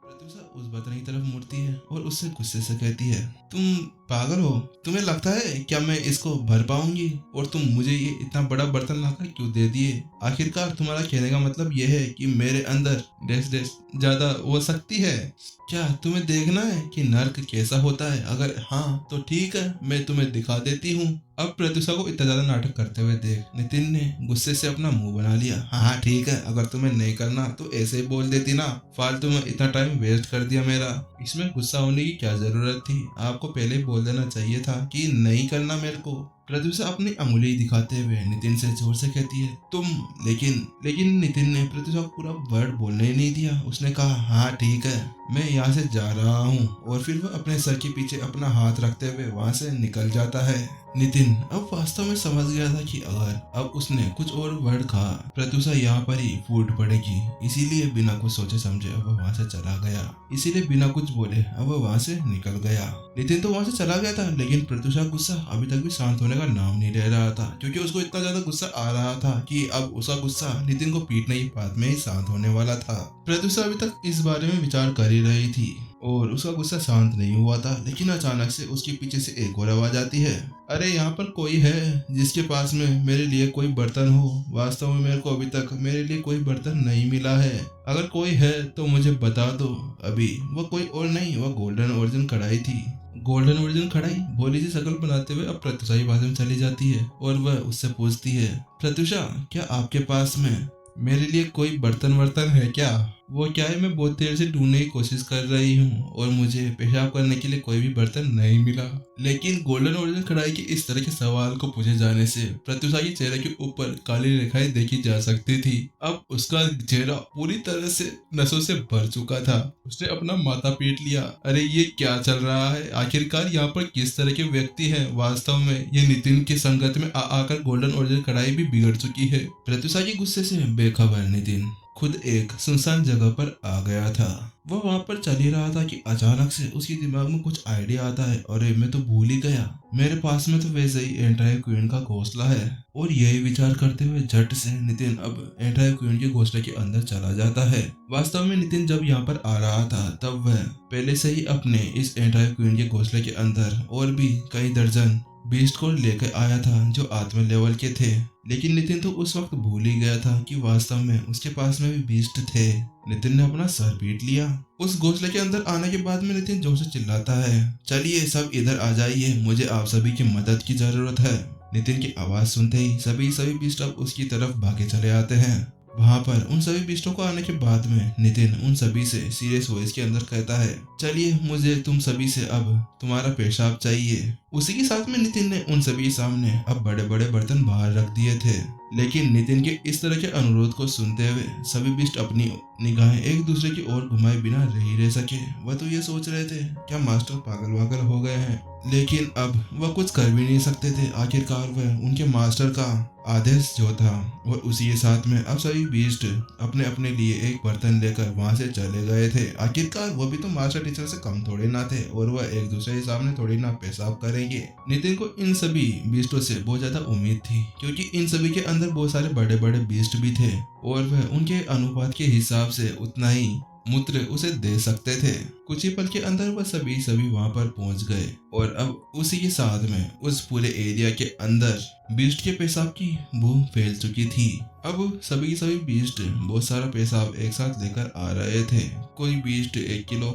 प्रत्युषा उस बतन की तरफ मुड़ती है और उससे गुस्से से कहती है, तुम पागल हो? तुम्हें लगता है क्या मैं इसको भर पाऊंगी? और तुम मुझे ये इतना बड़ा बर्तन लाकर क्यों दे दिए? आखिरकार तुम्हारा कहने का मतलब यह है कि मेरे अंदर डैश डैश ज्यादा हो सकती है? क्या तुम्हें देखना है कि नर्क कैसा होता है? अगर हाँ तो ठीक है, मैं तुम्हें दिखा देती हूँ। अब प्रत्युषा को इतना ज्यादा नाटक करते हुए देख नितिन ने गुस्से से अपना मुंह बना लिया। हाँ ठीक है, अगर तुम्हें नहीं करना तो ऐसे ही बोल देती ना, फालतू में इतना टाइम वेस्ट कर दिया मेरा। इसमें गुस्सा होने की क्या जरूरत थी? आपको पहले ही बोल देना चाहिए था कि नहीं करना मेरे को। प्रत्युषा अपनी अंगुली दिखाते हुए नितिन से जोर से कहती है, तुम। लेकिन लेकिन नितिन ने प्रत्युषा को पूरा वर्ड बोलने ही नहीं दिया। उसने कहा, हाँ ठीक है, मैं यहाँ से जा रहा हूँ। और फिर वह अपने सर के पीछे अपना हाथ रखते हुए वहाँ से निकल जाता है। नितिन अब वास्तव में समझ गया था कि अगर अब उसने कुछ और वर्ड कहा प्रत्युषा यहाँ पर ही फूट पड़ेगी। इसीलिए बिना कुछ सोचे समझे अब वह वहाँ से चला गया। इसीलिए बिना कुछ बोले अब वह वहाँ से निकल गया। नितिन तो वहाँ से चला गया था, लेकिन प्रत्युषा गुस्सा अभी तक भी शांत होने का नाम नहीं ले रहा था, क्योंकि उसको इतना ज्यादा गुस्सा आ रहा था कि अब उसका गुस्सा नितिन को पीटने की बात में ही शांत होने वाला था। प्रत्युषा अभी तक इस बारे में विचार कर ही रही थी और उसका गुस्सा शांत नहीं हुआ था, लेकिन अचानक से उसके पीछे से एक और आवाज आती है, अरे यहाँ पर कोई है जिसके पास में मेरे लिए कोई बर्तन हो? वास्तव में मेरे को अभी तक मेरे लिए कोई बर्तन नहीं मिला है। अगर कोई है तो मुझे बता दो अभी। वह कोई और नहीं, वह गोल्डन ओरिजिन कढ़ाई थी। गोल्डन ओरिजिन कढ़ाई भोली सी शक्ल बनाते हुए अब प्रत्युषा के पास में चली जाती है और वह उससे पूछती है, प्रत्युषा क्या आपके पास में मेरे लिए कोई बर्तन वर्तन है क्या? वो क्या है, मैं बहुत देर से ढूंढने की कोशिश कर रही हूँ और मुझे पेशाब करने के लिए कोई भी बर्तन नहीं मिला। लेकिन गोल्डन ओरिजिन कढ़ाई के इस तरह के सवाल को पूछे जाने से प्रत्युषा के चेहरे के ऊपर काली रेखाएं देखी जा सकती थी। अब उसका चेहरा पूरी तरह से नसों से भर चुका था। उसने अपना माथा पीट लिया। अरे ये क्या चल रहा है? आखिरकार यहाँ पर किस तरह के व्यक्ति हैं? वास्तव में ये नितिन की संगत में आकर गोल्डन ओरिजिन कढ़ाई भी बिगड़ चुकी है। प्रत्युषा के गुस्से से बेखबर नितिन खुद एक सुनसान जगह पर आ गया था। वह वहां पर चल ही रहा था कि अचानक से उसके दिमाग में कुछ आइडिया आता है, अरे मैं तो भूल ही गया, मेरे पास में तो वैसे ही एंटायर क्वीन का घोंसला है। और यही विचार करते हुए झट से नितिन अब एंटायर क्वीन के घोंसले के अंदर चला जाता है। वास्तव में नितिन जब यहाँ पर आ रहा था तब वह पहले से ही अपने इस एंटायर क्वीन के घोंसले के अंदर और भी कई दर्जन बीस्ट को लेकर आया था जो आत्मा लेवल के थे। लेकिन नितिन तो उस वक्त भूल ही गया था कि वास्तव में उसके पास में भी बीस्ट थे। नितिन ने अपना सर पीट लिया। उस घोंसले के अंदर आने के बाद में नितिन जोर से चिल्लाता है, चलिए सब इधर आ जाइए, मुझे आप सभी की मदद की जरूरत है। नितिन की आवाज सुनते ही सभी बीस्ट अब उसकी तरफ भागे चले आते हैं। वहां पर उन सभी बीस्टों को आने के बाद में नितिन उन सभी से सीरियस वॉइस के अंदर कहता है, चलिए मुझे तुम सभी से अब तुम्हारा पेशाब चाहिए। उसी के साथ में नितिन ने उन सभी के सामने अब बड़े बड़े बर्तन बाहर रख दिए थे। लेकिन नितिन के इस तरह के अनुरोध को सुनते हुए सभी बीस्ट अपनी निगाहें एक दूसरे की ओर घुमाए बिना रह सके। वह तो ये सोच रहे थे क्या मास्टर पागल वागल हो गए हैं, लेकिन अब वह कुछ कर भी नहीं सकते थे। आखिरकार वह उनके मास्टर का आदेश जो था। और उसी के साथ में अब सभी बीस्ट अपने अपने लिए एक बर्तन लेकर वहां से चले गए थे। आखिरकार वो भी तो मास्टर टीचर से कम थोड़े ना थे और वह एक दूसरे के सामने थोड़ी ना पेशाब करेंगे। नितिन को इन सभी बीस्टों से बहुत ज्यादा उम्मीद थी, क्योंकि इन सभी के अंदर बहुत सारे बड़े बड़े बीस्ट भी थे और वह उनके अनुपात के हिसाब से उतना ही मूत्र उसे दे सकते थे। कुछ ही पल के अंदर वह सभी वहां पर पहुंच गए और अब उसी के साथ में उस पूरे एरिया के अंदर बीस्ट के पेशाब की बू फैल चुकी थी। अब सभी बीस्ट बहुत सारा पेशाब एक साथ लेकर आ रहे थे। कोई बीस्ट 1 किलो,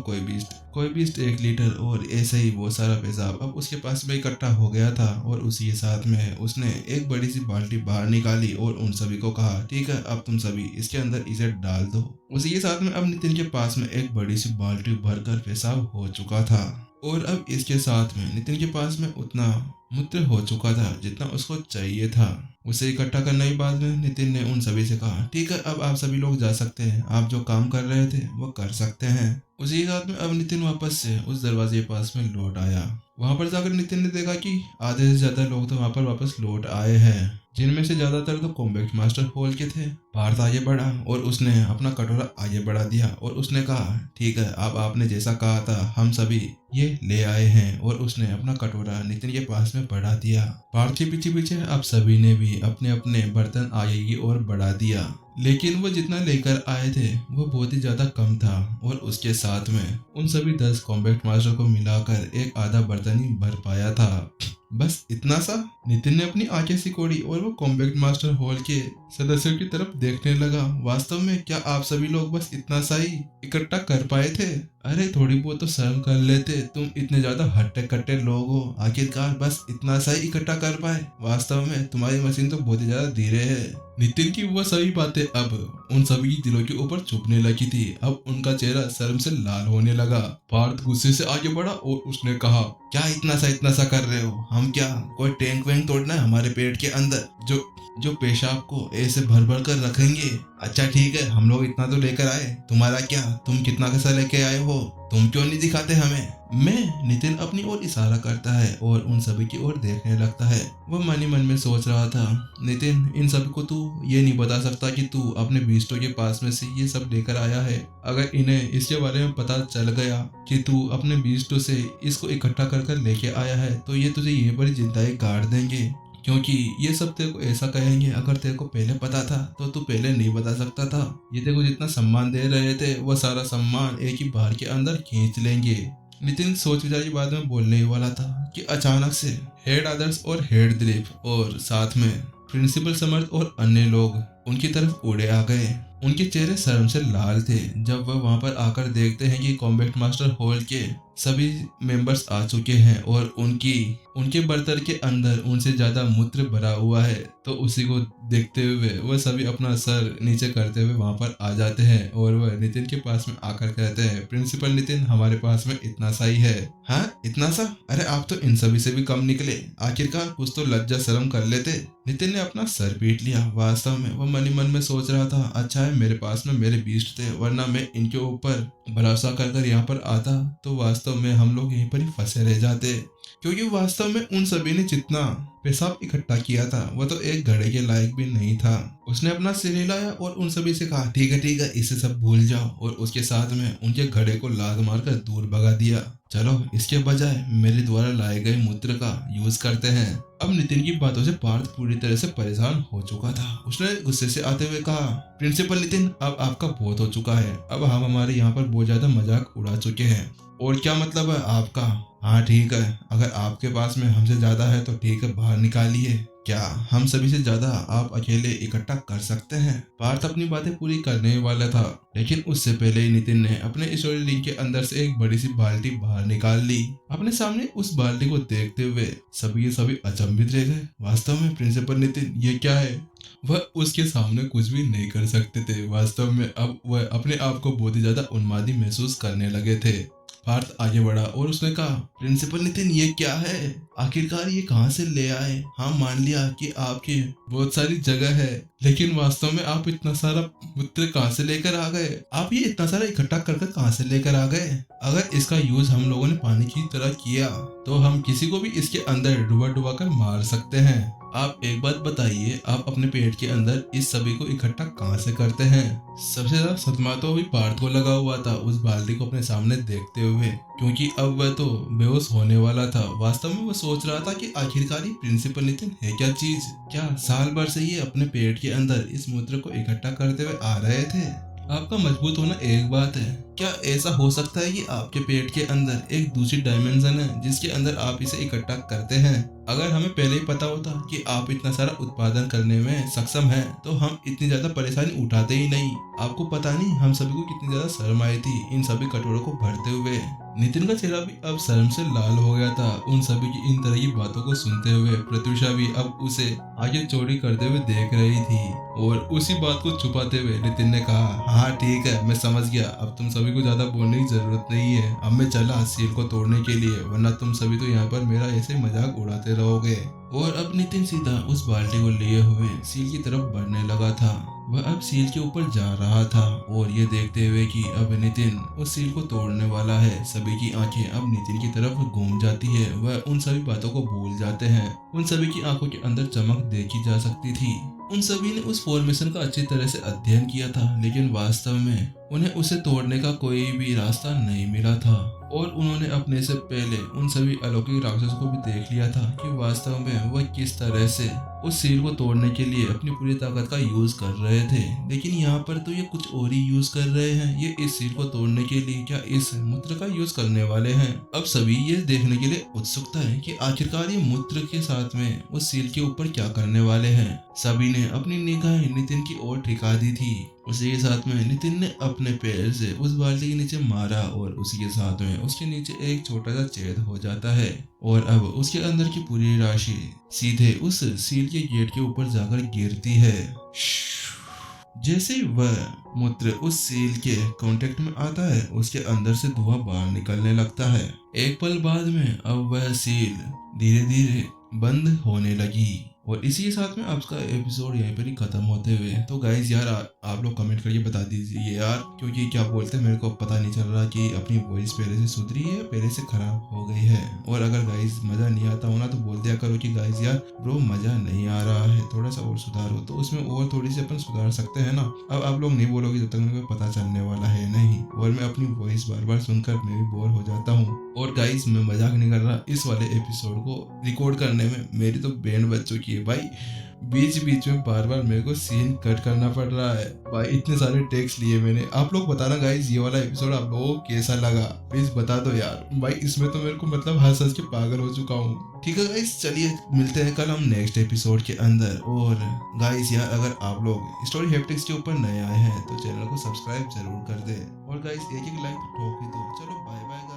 कोई बीस्ट 1 लीटर और ऐसे ही बहुत सारा पेशाब अब उसके पास में इकट्ठा हो गया था। और उसी के साथ में उसने एक बड़ी सी बाल्टी बाहर निकाली और उन सभी को कहा, ठीक है अब तुम सभी इसके अंदर इसे डाल दो। उसी के साथ में अब नितिन के पास में एक बड़ी सी बाल्टी भरकर पेशाब हो चुका था और अब इसके साथ में नितिन के पास में उतना मूत्र हो चुका था जितना उसको चाहिए था। उसे इकट्ठा करने के बाद में नितिन ने उन सभी से कहा, ठीक है अब आप सभी लोग जा सकते हैं, आप जो काम कर रहे थे वो कर सकते हैं। उसी के साथ में अब नितिन वापस से उस दरवाजे के पास में लौट आया। वहां पर जाकर नितिन ने देखा कि आधे से ज्यादा लोग तो वहां पर वापस लौट आए हैं। जिनमें से ज्यादातर तो कॉम्बैट मास्टर हॉल के थे। पार्थ आगे बढ़ा और उसने अपना कटोरा आगे बढ़ा दिया और उसने कहा, ठीक है, अब आपने जैसा कहा था हम सभी ये ले आए हैं। और उसने अपना कटोरा नितिन के पास में बढ़ा दिया। पार्थ के पीछे पीछे अब सभी ने भी अपने अपने बर्तन आगे की ओर बढ़ा दिया, लेकिन वो जितना लेकर आए थे वो बहुत ही ज्यादा कम था। और उसके साथ में उन सभी 10 कॉम्बैट मास्टर को मिलाकर एक आधा बर्तन ही भर पाया था। बस इतना सा। नितिन ने अपनी आंखें सिकोड़ी और वो कॉम्बैट मास्टर हॉल के सदस्यों की तरफ देखने लगा। वास्तव में क्या आप सभी लोग बस इतना सा ही इकट्ठा कर पाए थे? अरे थोड़ी बहुत तो शर्म कर लेते, तुम इतने ज्यादा हट्टे कट्टे लोग हो, आखिरकार बस इतना सा ही इकट्ठा कर पाए। वास्तव में तुम्हारी मशीन तो बहुत ही ज्यादा धीरे है। नितिन की वो सभी बातें अब उन सभी दिलों के ऊपर चुभने लगी थी। अब उनका चेहरा शर्म से लाल होने लगा। पार्थ गुस्से से आगे बढ़ा और उसने कहा, क्या इतना सा कर रहे हो? हम क्या कोई टैंक वैंक तोड़ना है हमारे पेट के अंदर जो पेशाब को ऐसे भर भर कर रखेंगे? अच्छा ठीक है, हम लोग इतना तो लेकर आए, तुम्हारा क्या, तुम कितना कैसा लेके आए हो? तुम क्यों नहीं दिखाते हमें? नितिन अपनी ओर इशारा करता है और उन सभी की ओर देखने लगता है। वह मन ही मन में सोच रहा था, नितिन, इन सभी को तू ये नहीं बता सकता कि तू अपने बीस्टों के पास में से ये सब लेकर आया है। अगर इन्हें इसके बारे में पता चल गया कि तू अपने बीस्टों से इसको इकट्ठा कर कर लेके आया है तो ये तुझे यहीं पर ही जिंदा ही गाड़ देंगे, क्योंकि ये सब तेरे को ऐसा कहेंगे। अगर तेरे को पहले पता था तो तू पहले नहीं बता सकता था। ये तेरे को जितना सम्मान दे रहे थे वो सारा सम्मान एक ही बार के अंदर खींच लेंगे। नितिन सोच विचार की बाद में बोलने ही वाला था कि अचानक से हेड आदर्श और हेड दिलीप और साथ में प्रिंसिपल समर्थ और अन्य लोग उनकी तरफ उड़े आ गए। उनके चेहरे शर्म से लाल थे जब वह वहां पर आकर देखते हैं कि कॉम्बैट मास्टर हॉल के सभी मेंबर्स आ चुके हैं और उनके बर्तन के अंदर उनसे ज्यादा मूत्र भरा हुआ है। तो उसी को देखते हुए वह सभी अपना सर नीचे करते हुए वहां पर आ जाते हैं और वह नितिन के पास में आकर कहते हैं, प्रिंसिपल नितिन, हमारे पास में इतना सा ही है। हाँ, इतना सा? अरे आप तो इन सभी से भी कम निकले, आखिरकार कुछ तो लज्जा शर्म कर लेते। नितिन ने अपना सर पीट लिया। वास्तव में वह मन ही मन में सोच रहा था, अच्छा है मेरे पास में मेरे बीस्ट थे, वरना मैं इनके ऊपर भरोसा कर यहाँ पर आता तो वास्तव में हम लोग यहीं पर ही फंसे रह जाते। क्योंकि वास्तव में उन सभी ने जितना पेशाब इकट्ठा किया था वह तो एक घड़े के लायक भी नहीं था। उसने अपना सिर हिलाया और उन सभी से कहा, ठीक है, इसे सब भूल जाओ। और उसके साथ में उनके घड़े को लात मारकर दूर भगा दिया। चलो इसके बजाय मेरे द्वारा लाए गए मूत्र का यूज करते हैं। अब नितिन की बातों से पार्थ पूरी तरह से परेशान हो चुका था। उसने गुस्से से आते हुए कहा, प्रिंसिपल नितिन, अब आपका बहुत हो चुका है। अब हम हमारे यहाँ पर बहुत ज्यादा मजाक उड़ा चुके हैं। और क्या मतलब है आपका? हाँ ठीक है, अगर आपके पास में हमसे ज्यादा है तो ठीक है, बाहर निकालिए। क्या हम सभी से ज्यादा आप अकेले इकट्ठा कर सकते हैं? पार्थ अपनी बातें पूरी करने वाला था, लेकिन उससे पहले ही नितिन ने अपने स्टोरी लिंक के अंदर से एक बड़ी सी बाल्टी बाहर निकाल ली। अपने सामने उस बाल्टी को देखते हुए सभी अचंभित रह गए। वास्तव में प्रिंसिपल नितिन, ये क्या है? वह उसके सामने कुछ भी नहीं कर सकते थे। वास्तव में अब वह अपने आप को बहुत ही ज्यादा उन्मादी महसूस करने लगे थे। पार्थ आगे बढ़ा और उसने कहा, प्रिंसिपल नितिन, ये क्या है? आखिरकार ये कहाँ से ले आए? हाँ, मान लिया कि आपकी बहुत सारी जगह है, लेकिन वास्तव में आप इतना सारा मूत्र कहाँ से लेकर आ गए? आप ये इतना सारा इकट्ठा कर कहाँ से लेकर आ गए? अगर इसका यूज हम लोगों ने पानी की तरह किया तो हम किसी को भी इसके अंदर डुबा कर मार सकते हैं। आप एक बात बताइए, आप अपने पेट के अंदर इस सभी को इकट्ठा कहाँ से करते हैं? सबसे ज्यादा सदमा तो भी पार्थ को लगा हुआ था उस बाल्टी को अपने सामने देखते हुए, क्योंकि अब वह तो बेहोश होने वाला था। वास्तव में वह सोच रहा था कि आखिरकार ये प्रिंसिपल नितिन है क्या चीज? क्या साल भर से ये अपने पेट के अंदर इस मूत्र को इकट्ठा करते हुए आ रहे थे? आपका मजबूत होना एक बात है, क्या ऐसा हो सकता है कि आपके पेट के अंदर एक दूसरी डायमेंशन है जिसके अंदर आप इसे इकट्ठा करते हैं? अगर हमें पहले ही पता होता कि आप इतना सारा उत्पादन करने में सक्षम हैं, तो हम इतनी ज्यादा परेशानी उठाते ही नहीं। आपको पता नहीं हम सभी को कितनी ज्यादा शर्म आई थी इन सभी कटोरों को भरते हुए। नितिन का चेहरा भी अब शर्म से लाल हो गया था उन सभी की इन तरह की बातों को सुनते हुए। प्रत्युषा भी अब उसे आगे चौड़ी करते हुए देख रही थी और उसी बात को छुपाते हुए नितिन ने कहा, हाँ ठीक है, मैं समझ गया, अब तुम सभी को ज्यादा बोलने की जरूरत नहीं है। अब मैं चला सील को तोड़ने के लिए, वरना तुम सभी तो यहाँ पर मेरा ऐसे मजाक उड़ाते रहोगे। और अब नितिन सीधा उस बाल्टी को लिए हुए सील की तरफ बढ़ने लगा था। वह अब सील के ऊपर जा रहा था और ये देखते हुए कि अब नितिन उस सील को तोड़ने वाला है, सभी की आंखें अब नितिन की तरफ घूम जाती है। वह उन सभी बातों को भूल जाते हैं। उन सभी की आंखों के अंदर चमक देखी जा सकती थी। उन सभी ने उस फॉर्मेशन का अच्छी तरह से अध्ययन किया था, लेकिन वास्तव में उन्हें उसे तोड़ने का कोई भी रास्ता नहीं मिला था। और उन्होंने अपने से पहले उन सभी अलौकिक राक्षसों को भी देख लिया था कि वास्तव में वह किस तरह से उस सील को तोड़ने के लिए अपनी पूरी ताकत का यूज कर रहे थे। लेकिन यहाँ पर तो ये कुछ और ही यूज कर रहे हैं। ये इस सील को तोड़ने के लिए क्या इस मूत्र का यूज करने वाले हैं। अब सभी ये देखने के लिए उत्सुकता है कि आखिरकार ये मूत्र के साथ में उस सील के ऊपर क्या करने वाले हैं। सभी ने अपनी निगाहें नितिन की ओर टिका दी थी। उसी के साथ में नितिन ने अपने पैर से उस बाल्टी के नीचे मारा और उसी के साथ में उसके नीचे एक छोटा सा छेद हो जाता है और अब उसके अंदर की पूरी राशि सीधे उस सील के गेट के ऊपर जाकर गिरती है। जैसे ही वह मूत्र उस सील के कांटेक्ट में आता है, उसके अंदर से धुआं बाहर निकलने लगता है। एक पल बाद में अब वह सील धीरे धीरे बंद होने लगी और इसी के साथ में आपका एपिसोड यहीं पर ही खत्म होते हुए। तो गाइज यार आप लोग कमेंट करके बता दीजिए यार, क्योंकि क्या बोलते हैं मेरे को पता नहीं चल रहा कि अपनी वॉइस पहले से सुधरी है पहले से खराब हो गई है। और अगर गाइज मजा नहीं आता हो ना तो बोल दिया करो कि गाइज यार ब्रो मजा नहीं आ रहा है, थोड़ा सा और सुधार हो, तो उसमें और थोड़ी सी अपन सुधार सकते हैं ना। अब आप लोग नहीं बोलोगे जब तक मेरे को पता चलने वाला है नहीं, और मैं अपनी वॉइस बार बार सुनकर मैं भी बोर हो जाता हूँ। और गाइज मैं मजाक नहीं कर रहा, इस वाले एपिसोड को रिकॉर्ड करने में मेरी तो बैंड बज चुकी है भाई। बीच बीच में बार बार मेरे को सीन कट करना पड़ रहा है भाई, इतने सारे टेक्स लिए मैंने। आप लोग बताना गाइज ये वाला एपिसोड आप लोगों को कैसा लगा, प्लीज बता दो यार भाई। इसमें तो मेरे को मतलब हंस हंस के पागल हो चुका हूँ। ठीक है गाइज, चलिए मिलते हैं कल हम नेक्स्ट एपिसोड के अंदर। और गाइज यार अगर आप लोग स्टोरी हैप्टिक्स के ऊपर नए आए हैं तो चैनल को सब्सक्राइब जरूर कर दे और गाइज एक लाइक ठोक ही दो। चलो बाय बाय।